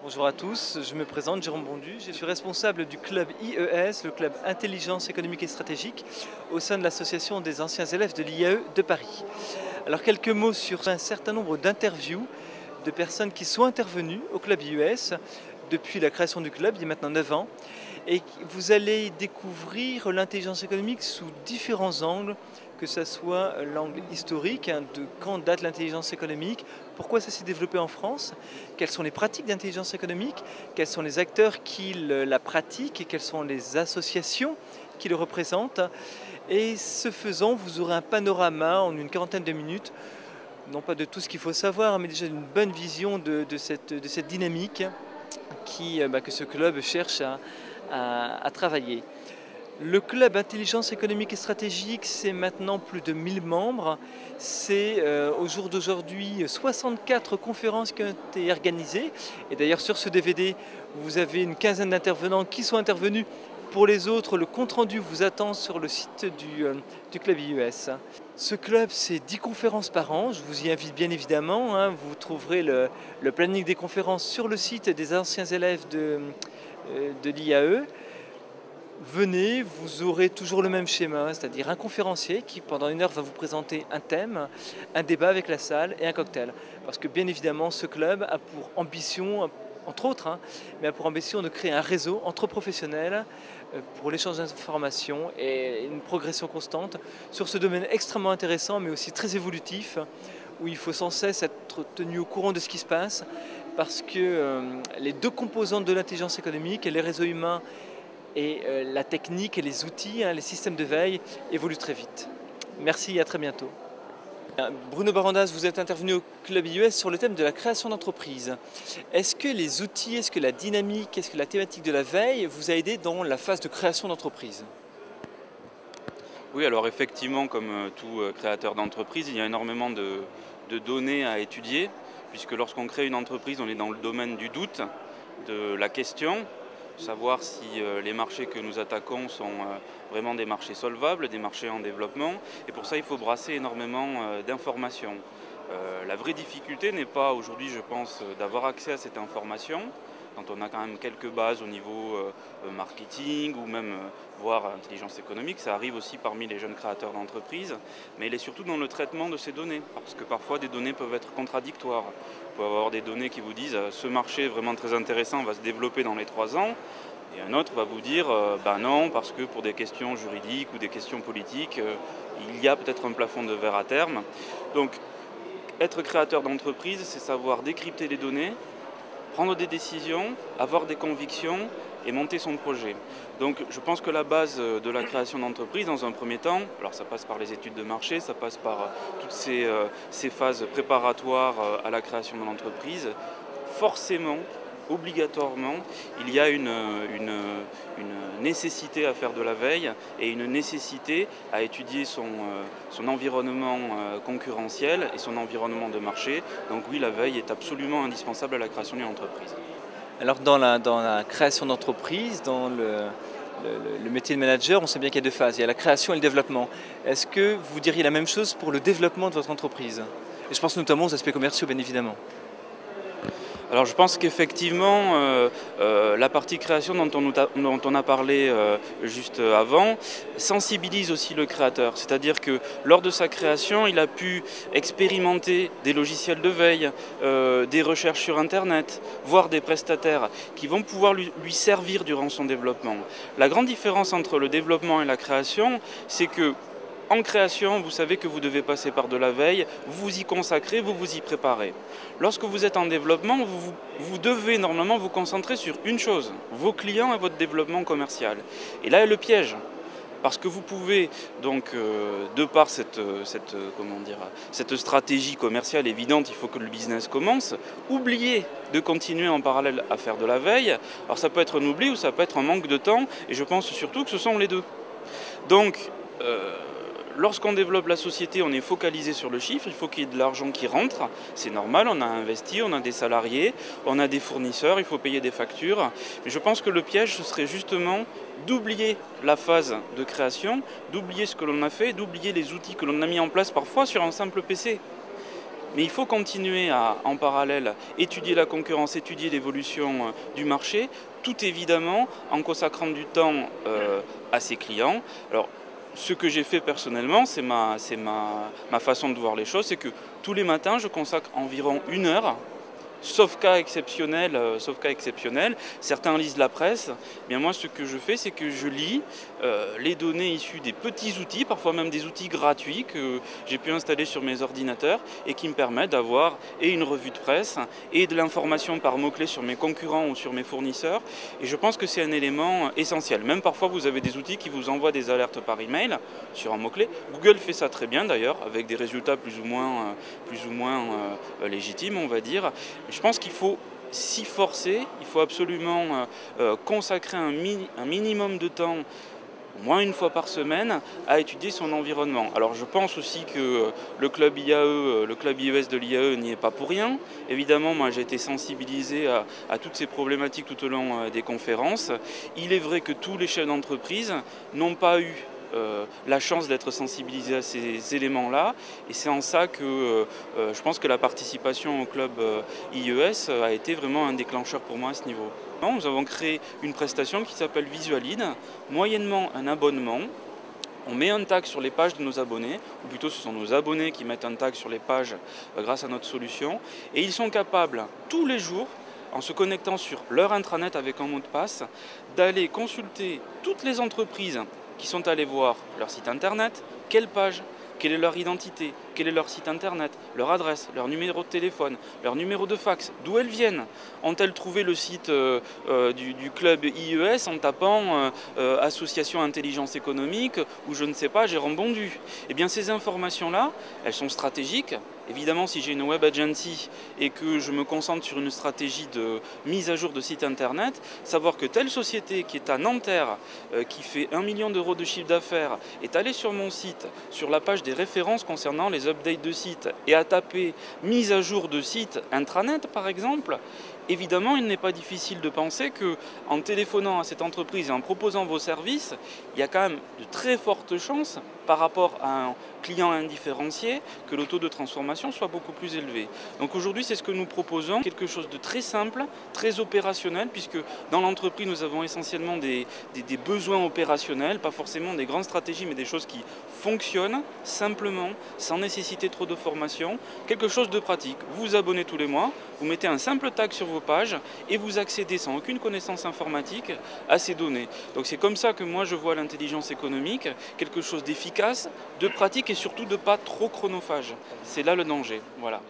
Bonjour à tous, je me présente, Jérôme Bondu, je suis responsable du club IES, le club Intelligence économique et stratégique, au sein de l'association des anciens élèves de l'IAE de Paris. Alors quelques mots sur un certain nombre d'interviews de personnes qui sont intervenues au club IES depuis la création du club, il y a maintenant 9 ans, et vous allez découvrir l'intelligence économique sous différents angles, que ce soit l'angle historique, de quand date l'intelligence économique, pourquoi ça s'est développé en France, quelles sont les pratiques d'intelligence économique, quels sont les acteurs qui la pratiquent et quelles sont les associations qui le représentent. Et ce faisant, vous aurez un panorama en une quarantaine de minutes, non pas de tout ce qu'il faut savoir, mais déjà d'une bonne vision de cette dynamique que ce club cherche à travailler. Le club Intelligence économique et stratégique, c'est maintenant plus de 1000 membres. C'est au jour d'aujourd'hui 64 conférences qui ont été organisées. Et d'ailleurs sur ce DVD, vous avez une quinzaine d'intervenants qui sont intervenus. Pour les autres, le compte-rendu vous attend sur le site du club IES. Ce club, c'est 10 conférences par an. Je vous y invite bien évidemment. Vous trouverez le planning des conférences sur le site des anciens élèves de l'IAE. Venez, vous aurez toujours le même schéma, c'est-à-dire un conférencier qui pendant 1 heure va vous présenter un thème, un débat avec la salle et un cocktail. Parce que bien évidemment, ce club a pour ambition, entre autres, mais a pour ambition de créer un réseau entre professionnels pour l'échange d'informations et une progression constante sur ce domaine extrêmement intéressant mais aussi très évolutif où il faut sans cesse être tenu au courant de ce qui se passe parce que les deux composantes de l'intelligence économique, les réseaux humains et la technique et les outils, les systèmes de veille évoluent très vite. Merci et à très bientôt. Bruno Barandas, vous êtes intervenu au club IES sur le thème de la création d'entreprise. Est-ce que les outils, est-ce que la dynamique, est-ce que la thématique de la veille vous a aidé dans la phase de création d'entreprise? Oui, alors effectivement, comme tout créateur d'entreprise, il y a énormément de données à étudier, puisque lorsqu'on crée une entreprise, on est dans le domaine du doute, de la question, savoir si les marchés que nous attaquons sont vraiment des marchés solvables, des marchés en développement. Et pour ça, il faut brasser énormément d'informations. La vraie difficulté n'est pas aujourd'hui, je pense, d'avoir accès à cette information, quand on a quand même quelques bases au niveau marketing ou même voire intelligence économique. Ça arrive aussi parmi les jeunes créateurs d'entreprises, mais elle est surtout dans le traitement de ces données, parce que parfois des données peuvent être contradictoires. Vous pouvez avoir des données qui vous disent ce marché est vraiment très intéressant, va se développer dans les 3 ans, et un autre va vous dire ben non, parce que pour des questions juridiques ou des questions politiques, il y a peut-être un plafond de verre à terme. Donc être créateur d'entreprise, c'est savoir décrypter les données, prendre des décisions, avoir des convictions et monter son projet. Donc je pense que la base de la création d'entreprise, dans un premier temps, alors ça passe par les études de marché, ça passe par toutes ces phases préparatoires à la création de l'entreprise, forcément, obligatoirement, il y a une nécessité à faire de la veille et une nécessité à étudier son environnement concurrentiel et son environnement de marché. Donc oui, la veille est absolument indispensable à la création d'une entreprise. Alors dans la création d'entreprise, dans le métier de manager, on sait bien qu'il y a 2 phases, il y a la création et le développement. Est-ce que vous diriez la même chose pour le développement de votre entreprise? Et je pense notamment aux aspects commerciaux, bien évidemment. Alors je pense qu'effectivement, la partie création dont on a parlé juste avant sensibilise aussi le créateur. C'est-à-dire que lors de sa création, il a pu expérimenter des logiciels de veille, des recherches sur Internet, voire des prestataires qui vont pouvoir lui servir durant son développement. La grande différence entre le développement et la création, c'est que en création, vous savez que vous devez passer par de la veille, vous vous y consacrez, vous vous y préparez. Lorsque vous êtes en développement, vous devez normalement vous concentrer sur une chose, vos clients et votre développement commercial. Et là est le piège. Parce que vous pouvez, donc, de par cette stratégie commerciale évidente, il faut que le business commence, oublier de continuer en parallèle à faire de la veille. Alors ça peut être un oubli ou ça peut être un manque de temps, et je pense surtout que ce sont les deux. Donc, lorsqu'on développe la société, on est focalisé sur le chiffre, il faut qu'il y ait de l'argent qui rentre, c'est normal, on a investi, on a des salariés, on a des fournisseurs, il faut payer des factures. Mais je pense que le piège, ce serait justement d'oublier la phase de création, d'oublier ce que l'on a fait, d'oublier les outils que l'on a mis en place parfois sur un simple PC. Mais il faut continuer à, en parallèle, étudier la concurrence, étudier l'évolution du marché, tout évidemment en consacrant du temps à ses clients. Alors, ce que j'ai fait personnellement, c'est ma façon de voir les choses, c'est que tous les matins, je consacre environ 1 heure. Sauf cas exceptionnel, certains lisent la presse. Bien moi, ce que je fais, c'est que je lis les données issues des petits outils, parfois même des outils gratuits que j'ai pu installer sur mes ordinateurs et qui me permettent d'avoir et une revue de presse et de l'information par mots-clés sur mes concurrents ou sur mes fournisseurs. Et je pense que c'est un élément essentiel. Même parfois, vous avez des outils qui vous envoient des alertes par email sur un mot-clé. Google fait ça très bien d'ailleurs, avec des résultats plus ou moins légitimes, on va dire. Je pense qu'il faut s'y forcer, il faut absolument consacrer un minimum de temps, au moins 1 fois par semaine, à étudier son environnement. Alors je pense aussi que le club IAE, le club IES de l'IAE n'y est pas pour rien. Évidemment, moi j'ai été sensibilisé à toutes ces problématiques tout au long des conférences. Il est vrai que tous les chefs d'entreprise n'ont pas eu la chance d'être sensibilisés à ces éléments-là. Et c'est en ça que je pense que la participation au club IES a été vraiment un déclencheur pour moi à ce niveau. Nous avons créé une prestation qui s'appelle Visualid, moyennement un abonnement. On met un tag sur les pages de nos abonnés, ou plutôt ce sont nos abonnés qui mettent un tag sur les pages grâce à notre solution. Et ils sont capables tous les jours, en se connectant sur leur intranet avec un mot de passe, d'aller consulter toutes les entreprises qui sont allés voir leur site internet, quelle page, quelle est leur identité, quel est leur site internet, leur adresse, leur numéro de téléphone, leur numéro de fax, d'où elles viennent. Ont-elles trouvé le site du club IES en tapant Association Intelligence Économique ou je ne sais pas, Jérôme Bondu? Eh bien ces informations-là, elles sont stratégiques. Évidemment, si j'ai une web agency et que je me concentre sur une stratégie de mise à jour de site internet, savoir que telle société qui est à Nanterre, qui fait 1 million d'euros de chiffre d'affaires, est allée sur mon site, sur la page des références concernant les updates de site et a tapé mise à jour de site intranet par exemple, évidemment, il n'est pas difficile de penser qu'en téléphonant à cette entreprise et en proposant vos services, il y a quand même de très fortes chances par rapport à un client indifférencié que le taux de transformation soit beaucoup plus élevé. Donc aujourd'hui, c'est ce que nous proposons, quelque chose de très simple, très opérationnel, puisque dans l'entreprise, nous avons essentiellement des besoins opérationnels, pas forcément des grandes stratégies, mais des choses qui fonctionnent simplement, sans nécessiter trop de formation, quelque chose de pratique. Vous vous abonnez tous les mois, vous mettez un simple tag sur vos pages et vous accédez sans aucune connaissance informatique à ces données. Donc c'est comme ça que moi je vois l'intelligence économique, quelque chose d'efficace, de pratique et surtout de pas trop chronophage. C'est là le danger. Voilà.